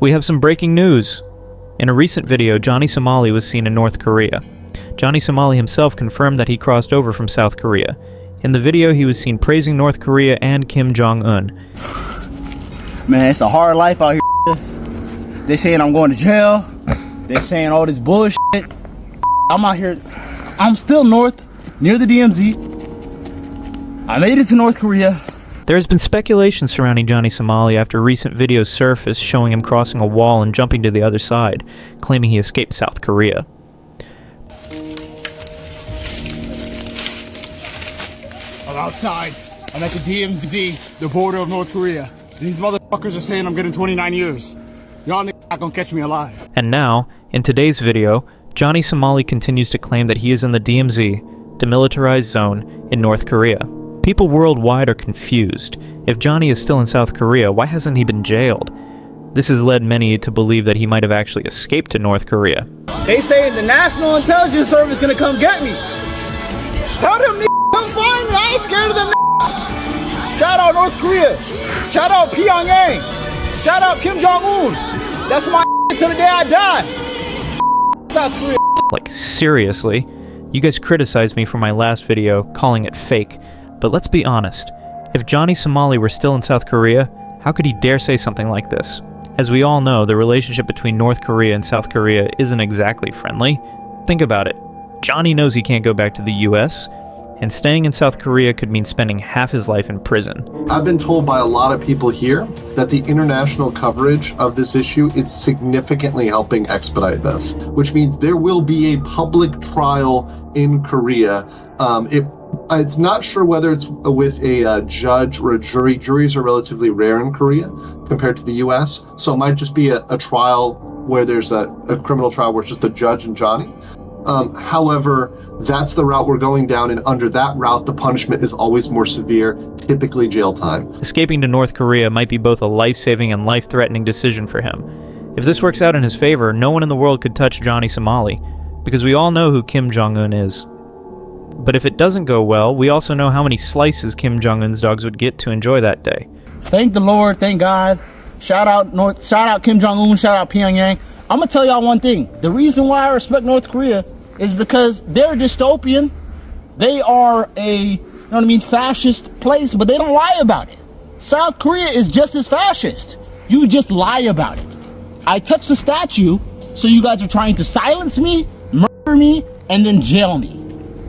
We have some breaking news. In a recent video, Johnny Somali was seen in North Korea. Johnny Somali himself confirmed that he crossed over from South Korea. In the video, he was seen praising North Korea and Kim Jong-un. Man, it's a hard life out here. They saying I'm going to jail. They saying all this bullshit. I'm out here. I'm still north, near the DMZ. I made it to North Korea. There has been speculation surrounding Johnny Somali after recent videos surfaced showing him crossing a wall and jumping to the other side, claiming he escaped South Korea. I'm outside. I'm at the DMZ, the border of North Korea. These motherfuckers are saying I'm getting 29 years. Y'all niggas not gonna catch me alive. And now, in today's video, Johnny Somali continues to claim that he is in the DMZ, demilitarized zone, in North Korea. People worldwide are confused. If Johnny is still in South Korea, why hasn't he been jailed? This has led many to believe that he might have actually escaped to North Korea. They say the National Intelligence Service gonna come get me. Tell them come find me. I ain't scared of them. Shout out North Korea. Shout out Pyongyang. Shout out Kim Jong-un. That's my till the day I die. South Korea. Like, seriously? You guys criticized me for my last video, calling it fake. But let's be honest. If Johnny Somali were still in South Korea, how could he dare say something like this? As we all know, the relationship between North Korea and South Korea isn't exactly friendly. Think about it. Johnny knows he can't go back to the US, and staying in South Korea could mean spending half his life in prison. I've been told by a lot of people here that the international coverage of this issue is significantly helping expedite this, which means there will be a public trial in Korea. It's not sure whether it's with a judge or a jury. Juries are relatively rare in Korea compared to the US, so it might just be a trial where there's a criminal trial where it's just a judge and Johnny. However, that's the route we're going down, and under that route, the punishment is always more severe, typically jail time. Escaping to North Korea might be both a life-saving and life-threatening decision for him. If this works out in his favor, no one in the world could touch Johnny Somali, because we all know who Kim Jong-un is. But if it doesn't go well, we also know how many slices Kim Jong-un's dogs would get to enjoy that day. Thank the Lord, thank God. Shout out Kim Jong-un, shout out Pyongyang. I'm gonna tell y'all one thing. The reason why I respect North Korea is because they're dystopian. They are fascist place, but they don't lie about it. South Korea is just as fascist. You just lie about it. I touched the statue, so you guys are trying to silence me, murder me, and then jail me.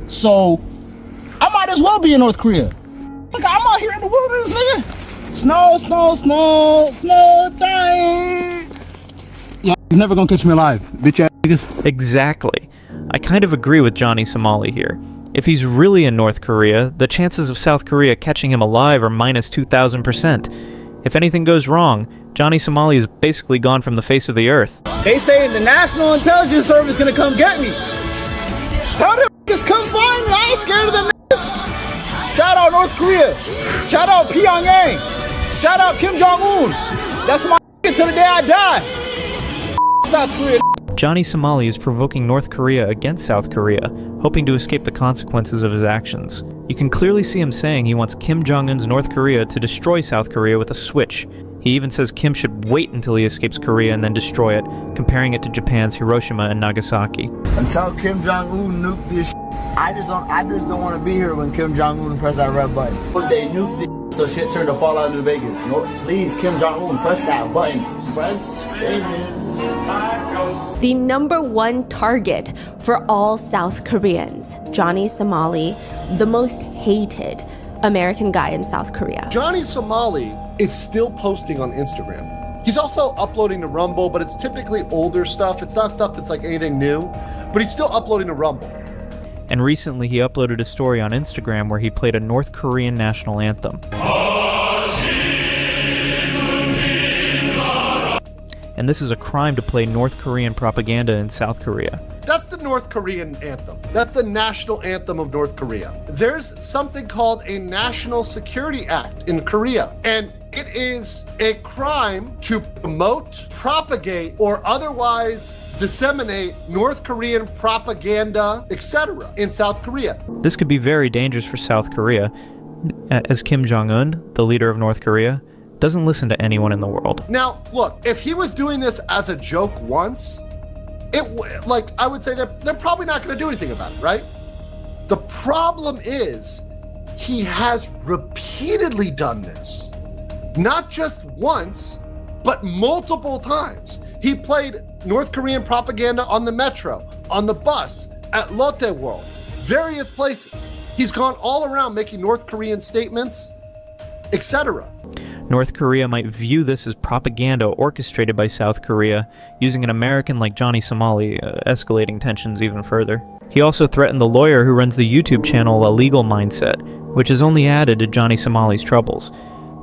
So, I might as well be in North Korea. Look, I'm out here in the wilderness, nigga. Snow, dying. Y'all never gonna catch me alive, bitch ass niggas. Exactly. I kind of agree with Johnny Somali here. If he's really in North Korea, the chances of South Korea catching him alive are minus 2,000%. If anything goes wrong, Johnny Somali is basically gone from the face of the earth. They say the National Intelligence Service gonna come get me. Tell them come find me. I ain't scared of them. Shout out North Korea. Shout out Pyongyang. Shout out Kim Jong-un. That's my till the day I die. South Korea. Johnny Somali is provoking North Korea against South Korea, hoping to escape the consequences of his actions. You can clearly see him saying he wants Kim Jong-un's North Korea to destroy South Korea with a switch. He even says Kim should wait until he escapes Korea and then destroy it, comparing it to Japan's Hiroshima and Nagasaki. Until Kim Jong-un nuke this I just don't want to be here when Kim Jong-un press that red button. They nuke this so shit turned to fall out of New Vegas. No, please, Kim Jong-un, press that button. The #1 target for all South Koreans, Johnny Somali, the most hated American guy in South Korea. Johnny Somali is still posting on Instagram. He's also uploading to Rumble, but it's typically older stuff. It's not stuff that's like anything new, but he's still uploading to Rumble. And recently he uploaded a story on Instagram where he played a North Korean national anthem. And this is a crime to play North Korean propaganda in South Korea. That's the North Korean anthem. That's the national anthem of North Korea. There's something called a National Security Act in Korea, and it is a crime to promote, propagate, or otherwise disseminate North Korean propaganda, etc. in South Korea. This could be very dangerous for South Korea, as Kim Jong-un, the leader of North Korea, doesn't listen to anyone in the world. Now, look, if he was doing this as a joke once, I would say that they're probably not going to do anything about it, right? The problem is he has repeatedly done this, not just once, but multiple times. He played North Korean propaganda on the metro, on the bus, at Lotte World, various places. He's gone all around making North Korean statements, etc. North Korea might view this as propaganda orchestrated by South Korea, using an American like Johnny Somali, escalating tensions even further. He also threatened the lawyer who runs the YouTube channel A Legal Mindset, which has only added to Johnny Somali's troubles.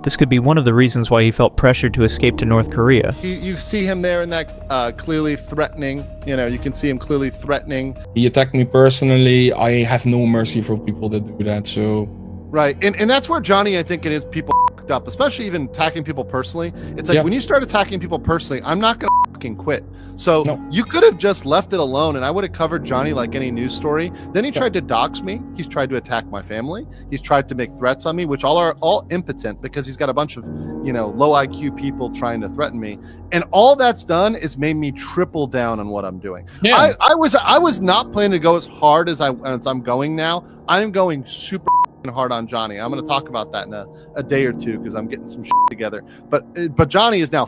This could be one of the reasons why he felt pressured to escape to North Korea. You see him there in that clearly threatening, you can see him clearly threatening. He attacked me personally. I have no mercy for people that do that, so... Right, and that's where Johnny, I think, and his people f***ed up, especially even attacking people personally. It's like, when you start attacking people personally, I'm not going to fucking quit. So you could have just left it alone, and I would have covered Johnny like any news story. Then he tried to dox me. He's tried to attack my family. He's tried to make threats on me, which are all impotent because he's got a bunch of, low IQ people trying to threaten me. And all that's done is made me triple down on what I'm doing. Yeah. I was not planning to go as hard as I'm going now. I'm going super hard on Johnny. I'm going to talk about that in a day or two because I'm getting some shit together. But Johnny is now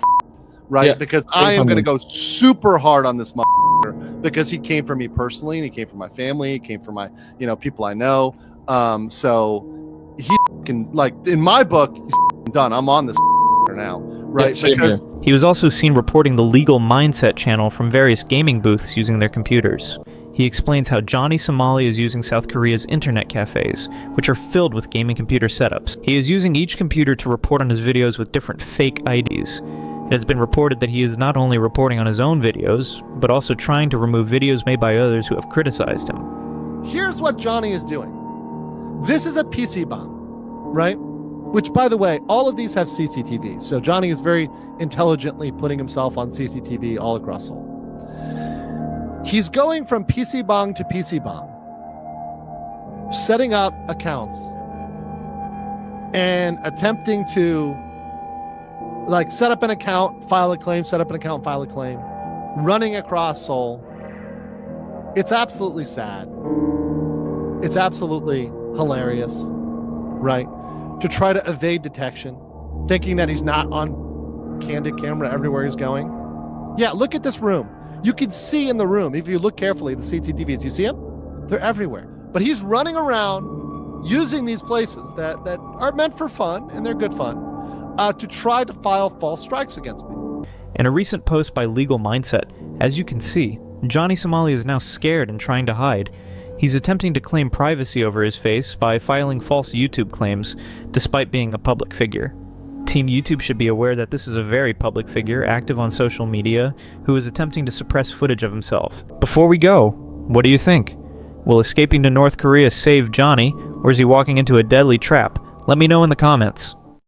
right? Yeah, because I am going to go super hard on this motherfucker because he came for me personally, and he came for my family, he came for my, people I know. So he in my book, he's done. I'm on this now, right? Yeah, because he was also seen reporting the Legal Mindset channel from various gaming booths using their computers. He explains how Johnny Somali is using South Korea's internet cafes, which are filled with gaming computer setups. He is using each computer to report on his videos with different fake IDs. It has been reported that he is not only reporting on his own videos, but also trying to remove videos made by others who have criticized him. Here's what Johnny is doing. This is a PC bomb, right? Which, by the way, all of these have CCTV. So Johnny is very intelligently putting himself on CCTV all across Seoul. He's going from PC bong to PC bong, setting up accounts and attempting to set up an account, file a claim, set up an account, file a claim, running across Seoul. It's absolutely sad. It's absolutely hilarious, right? To try to evade detection, thinking that he's not on candid camera everywhere he's going. Yeah, look at this room. You can see in the room, if you look carefully, the CCTVs, you see them? They're everywhere. But he's running around using these places that are meant for fun, and they're good fun, to try to file false strikes against me. In a recent post by Legal Mindset, as you can see, Johnny Somali is now scared and trying to hide. He's attempting to claim privacy over his face by filing false YouTube claims, despite being a public figure. Team YouTube should be aware that this is a very public figure, active on social media, who is attempting to suppress footage of himself. Before we go, what do you think? Will escaping to North Korea save Johnny, or is he walking into a deadly trap? Let me know in the comments.